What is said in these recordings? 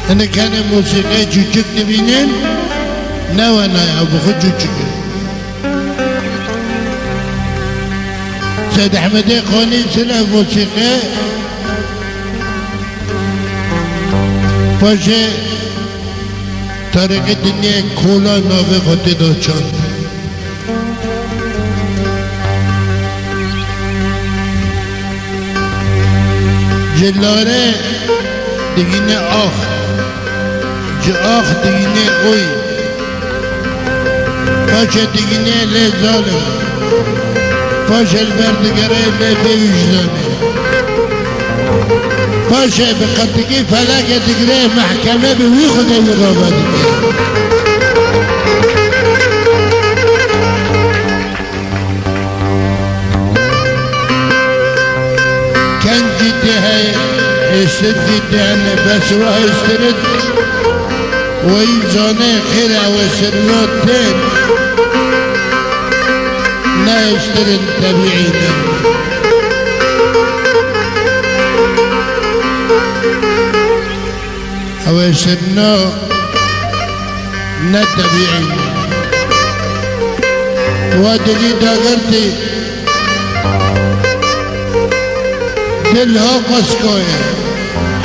انا كان موسيقى جوجك نبينين نوانا يا ابو خد جوجك سيد احمد قوني سلا موسيقى باشه طریق دنیا کولا ناوه خودی دو چند جلاره دیگینه آخ آخ دیگینه اوی باشه دیگینه لی ظالم باشه البردگره لی بیوجدانه باشه بقدگی فلک دیگره محکمه به وی خدا یقابه دیگه کن جده های استد جده هنه بس و استرد و این زانه خیره و سرنات تین نه استرد طبیعی نه او سرنا نه طبیعی و دلی داگرتی دل ها قسکوه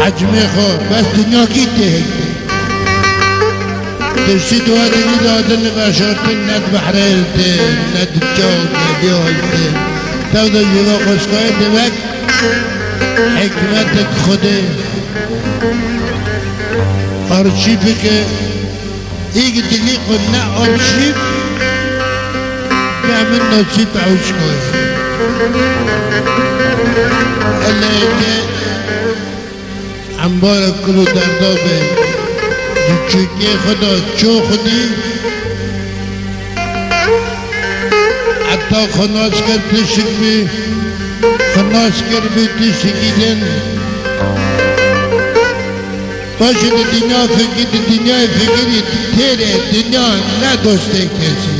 حجم خو بس دنیا کی تهکتی تشتی دوا دلی دادن بشارتی ند بحرالتی ند جاگ ندیالتی تو دا جدا قسکوه دمک حکمتت خوده آرشیفی که ایک دلی خود نه آرشیف بیامن نصیب عوش کوئی اللہ که انبار کلو دردابه چوکی خدا چو خودی حتی خناس کر تشک بی خناس کر بی تشکیدن باشه دنیا فکر دنیای فکری تیره دنیا نه دوسته کسی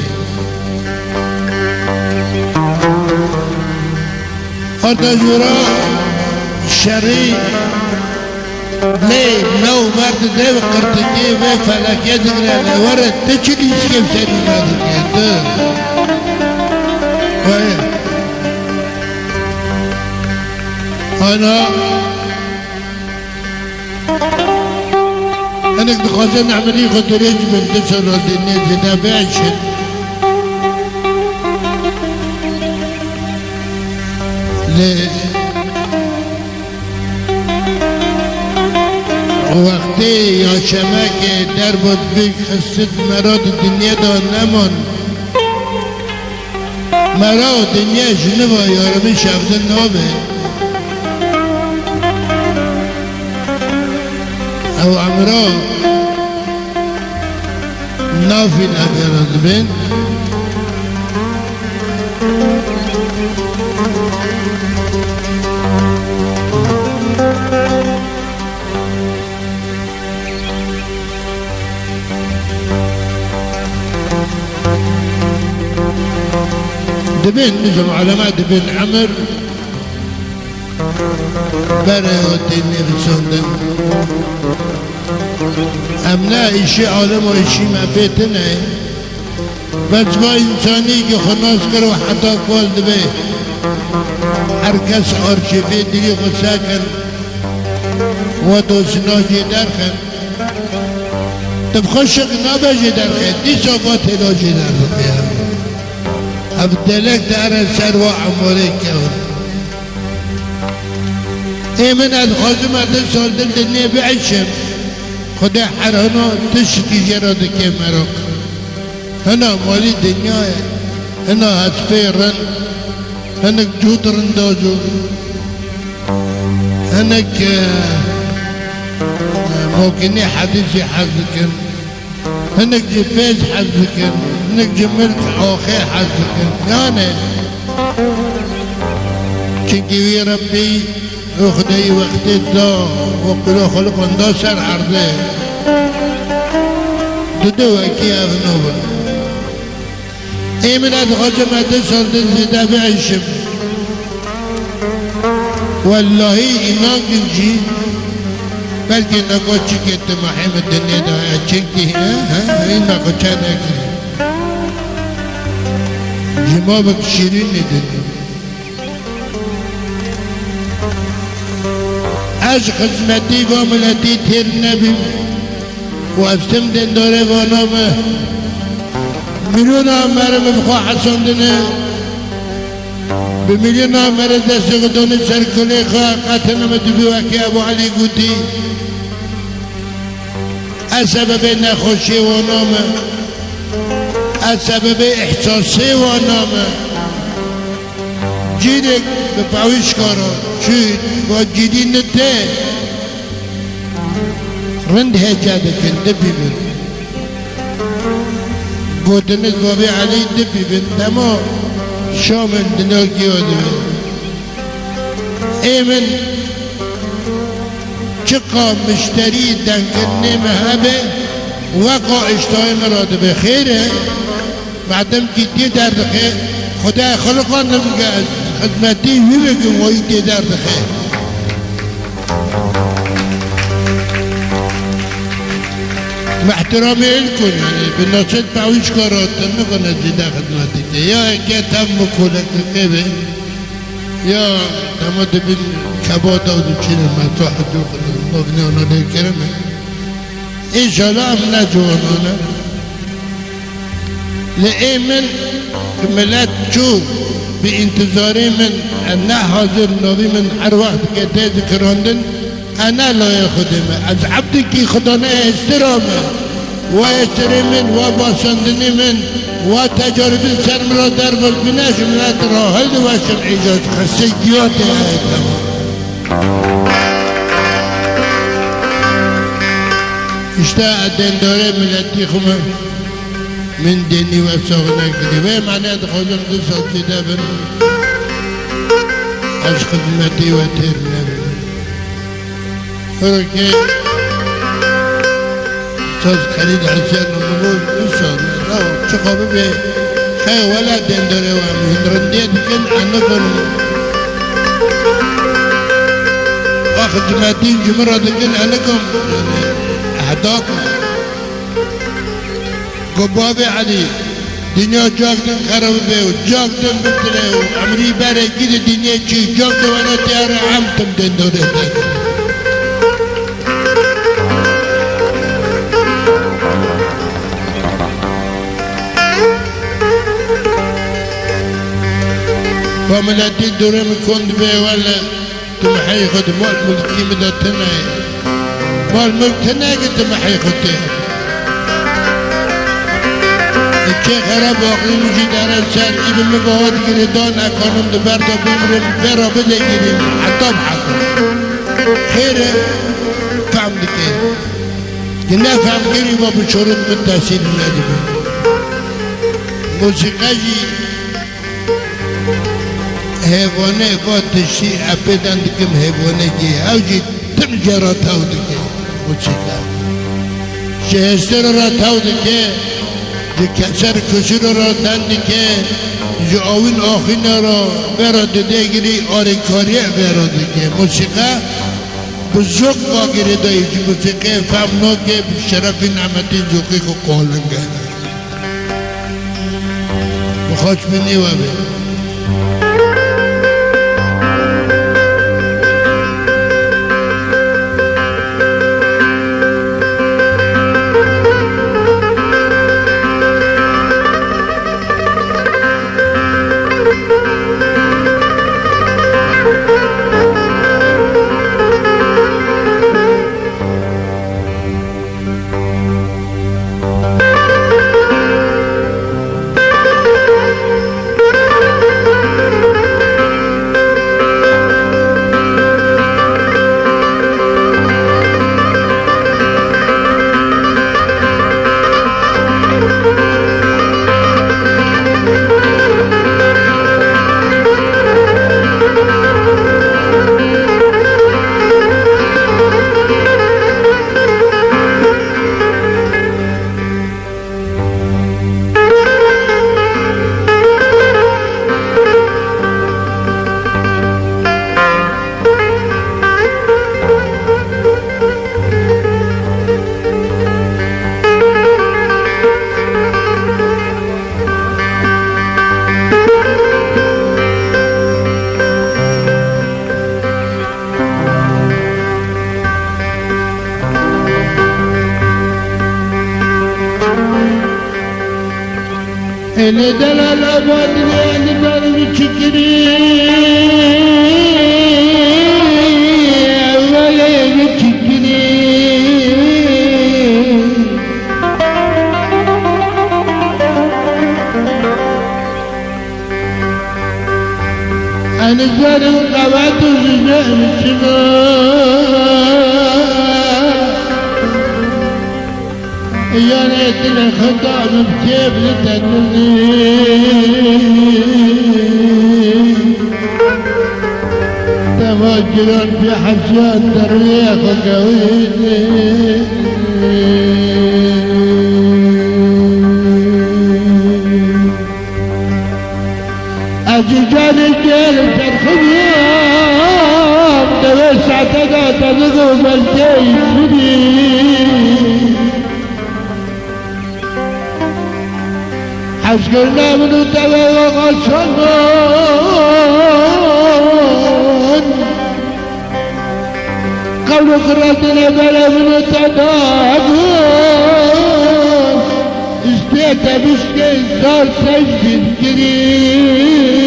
آتا جورا شری لی نو مرد دیو قرطگی و فلکیه دگره ورد تچلیش کم سری نادگه ده انا انك دخلت عملية خطريج من تسر الدنيا زنا بعشر وقتی یا شمک در بود بی خست مراد دنیا دا نمان مراد دنیا جنوب یارمی شفته نامه او عمرو نافي الأبيض بين دبين نجم علامات دبين عمر برای دینی رسوندن امنا ایشی عالم و ایشی مبیت نه بس با انسانی که خناس کر و حتا کول دبه هر کس آرشیفه دیگه غصه کر و دوستناجی در خن تب خوشق نباجی در خن دی صفات علاجی در بخیام اب دلک در سر و عماره کون من الخازم هذا سال دنيا بعشم خدا حرهنا تشكي جراد كي مرق هنا مالي دنيا هنا هسفيرن هناك جود رندازو هناك موكني حديثي حزكن هناك جفاز حزكن هناك جملك حوخي حزكن يعني كنكي ربي اخدي وقت دا وقلو خلق اندا سر عرضه دو وکی افنوبا ایمن ادخاج مده سالده زیده بعشم والله اینا گنجی بلکه نگاه چی که تو محمد دنیا داره چکتی این نگاه چه نکنی جمابك شيرين ندن اش خدمتي قاملتي تير نبي واستم دن داره وانام مليون عمر مبخوا حسن دنه بمليون عمر دست قدون سرکلی خواه قطن مدبی وکی ابو علی گوتی از سبب نخوشی وانام از سبب احساسی وانام جیرک به پاویش کارا چید با جیدی نده رند هجاده کن دبی بین گوتنت بابی علی دبی بین تمام شامل دناکی آده ایمن چقا مشتری دنکرنی مهبه وقا اشتای مراده به خیره بعدم که تی درد خیر خدا خلقان نمیگه از خدمتی وی بگم وی تی درد خیر محترامي لكم يعني بالنصيب تعويش كارات نقول نجد خدمتك يا كتم مكولك كذا يا تمد بالكبوت أو تشيل المفتوح مبني ونادي كرمه إن شاء الله من جوانا لأيمن ملات شوف بانتظاري من أن حاضر نبي من هر وقت كتير ذكراندن أنا لا يخدمه از عبدك خدانا استرامه و استرامن و باسندنی من و تجارب سرمرا در بلبینش ملت راحل وشم ایجاد خستگیات ایتم اشتاق دنداره ملتی خومه من دینی و ساغنه کده و معنی خودم دو ساتی دبن از خدمتی و تیر نبن فرقه ساز خرید حسین نموز بسان چه خوابه به خیلی ولا دنداره و هندرندیه دیگن انا کنم خدمتین جمعه دیگن انا کنم احدا کنم گباب علی دنیا جاگدن خراب به و جاگدن بطره و عمری بره گید دنیا چی جاگدن وانا تیاره عمتم دنداره دیگن وملاتي دوره مكوند بيه ولا تمحي خد مال ملكي مدى تناي مال ملك تناي قد تمحي خدته الشيخ خراب واقعي مجي دارا سار ابن مباوات قردان اكانم دبردا بمرم برا بده قريم حطاب حقا خيره فهم دكي كنا فهم قريبا بشروط من تحصيل النادبه موسيقى جي حیوانه با تشتی ابدان دکم حیوانه گی اوجی تم جرا تاو دکه موسیقا شهستر را تاو دکه جو کسر کشور را دن دکه جو آوین آخین را برا دده گیری آرکاریه برا دکه موسیقا بزرگ با گیری دایی جو موسیقا فهمنا که شرف نعمتی زوقی کو قولنگه بخواش منی و بی اللي دلال أبواد اللي داري بتشكري أولي بتشكري أنا زاري وقبعت وزجاء الشباب يا ليتني خطاب بكيف لتدلني تفجر في حشان تريح وقويني أجيجاني جالس الخيام توسع تقاط الغوب الجيد حشقنا من تبا وغصنون قبل قراتنا بلا من تدابون استيت بسكي صار سجد قريب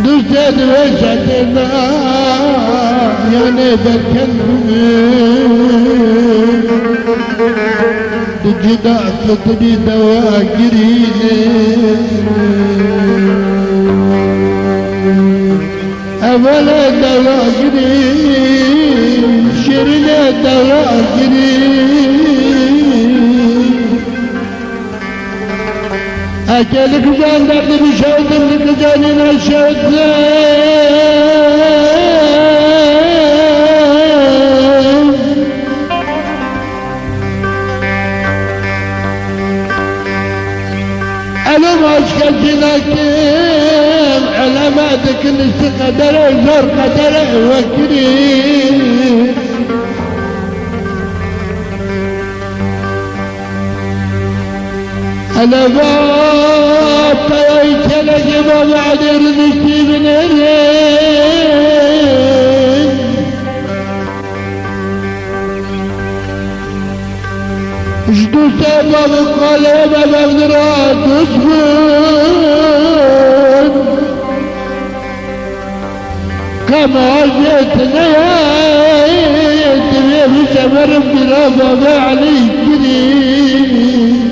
دوستات وسعتنا يا نبت كلمين تجدا تطري دواقرين أولا دواقرين شرنا دواقرين أكلك جان درد بشوط لك جاننا شوط لكن علاماتك نسي قدره زور قدره وكريم أنا باب طيت لك بعد رزقي من الرين اشدو سبب القلب بغدرات اسفل كما جئتنا يا تبيه سمر برابا عليك كريم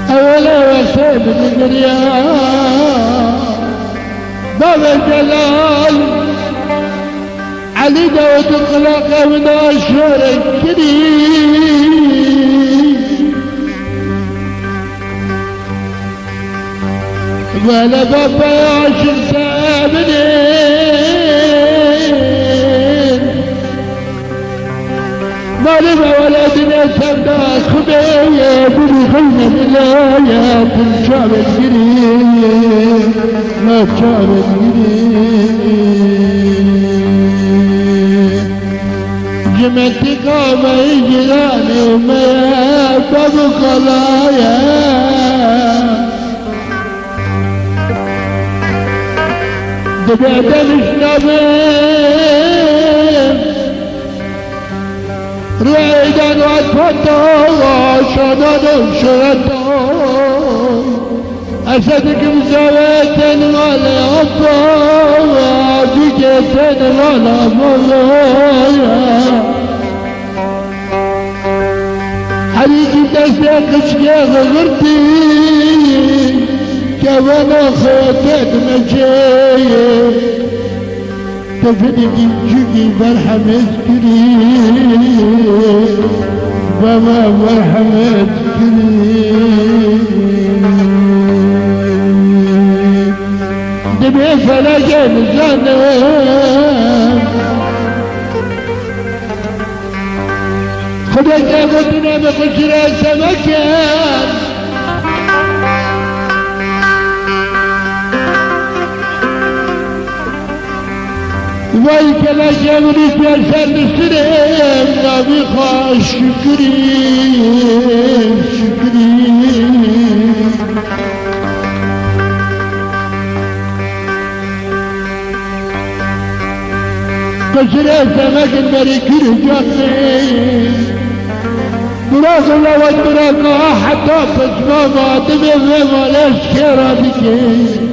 أولا وسيب الرياض باب الجلال علي داود الخلاق من أشهر الكريم ولا بابا يعشر سامنين ما لما ولدنا سمداس خبية بني خلنا بالآيات الشعب الكريم ما الشعب الكريم جمعتي قامة يجلاني وما يبقى خلايا دبعت الشنبين رعيدا واتفتوا شدد الشرطوا أسدك مزويت ولا أطوا جيت ولا مضايا حريقي تسيقش يا غرتي كوانا خيطت مجايا تفدي جوجي برحمة كريم بابا برحمة كريم دمي فلقين زنم خدك أخذنا بقشرة سمكان ويك لا جمري جسد سريم نبي خاش شكري كسر سمك المريكير جاتني براق لوت براق حتى بسمع ما تبي وما لشكرا بكي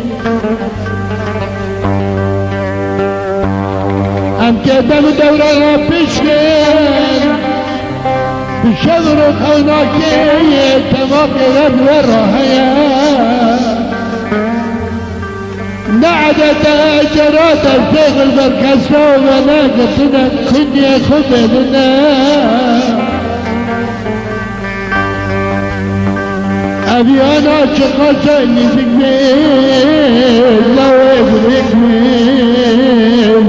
ام كدم دورا بشكل بشغل خوناكي تمام غد وراها نعدت جرات الفيغ المركز ومناقتنا كنيا خبرنا أبي أنا شقصني بجميل لو يبريكميل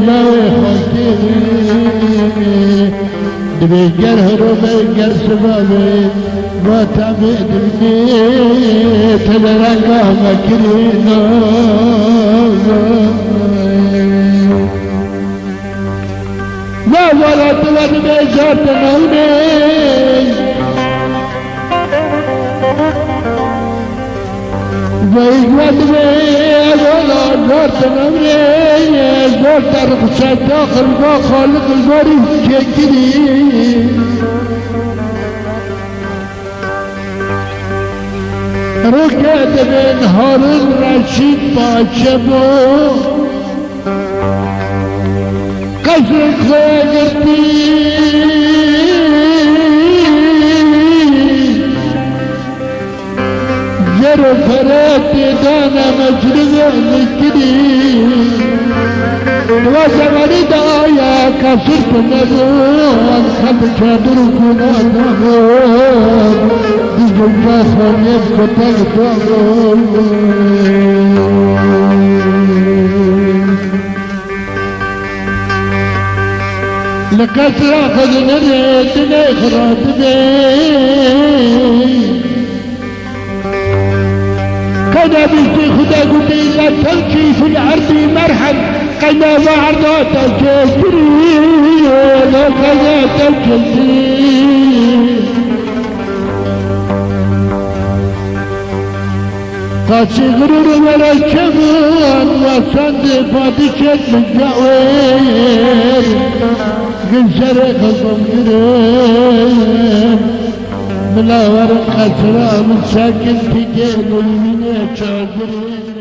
لو يخطيني بيجر هربيجر سبابي ما تعبدني تلرقا مكرينا ما ولد ولد بيجر تنوني ويجود ولا زرت نمري زرت رخصة داخل ما خالق الباري شكري ركعت من هارون رشيد باشبو قصر خواجرتي جرو فرات دانا مجرد مكري وزماني دايا كسرت نبوان خب چادر كنا نبوان دجنجا خانيب كتاك داغول لكسرا خذن ريت نخرات بي كذا بيسي خدا قدي لا تمشي في الأرض مرحب قنا وعرضات الجسري لا كذا تمشي قاسي غرور ولا شمان وصند بادشة مجاوير قنشر خصم قريب ملاور قصرا من ساكن في جيل من شاكرين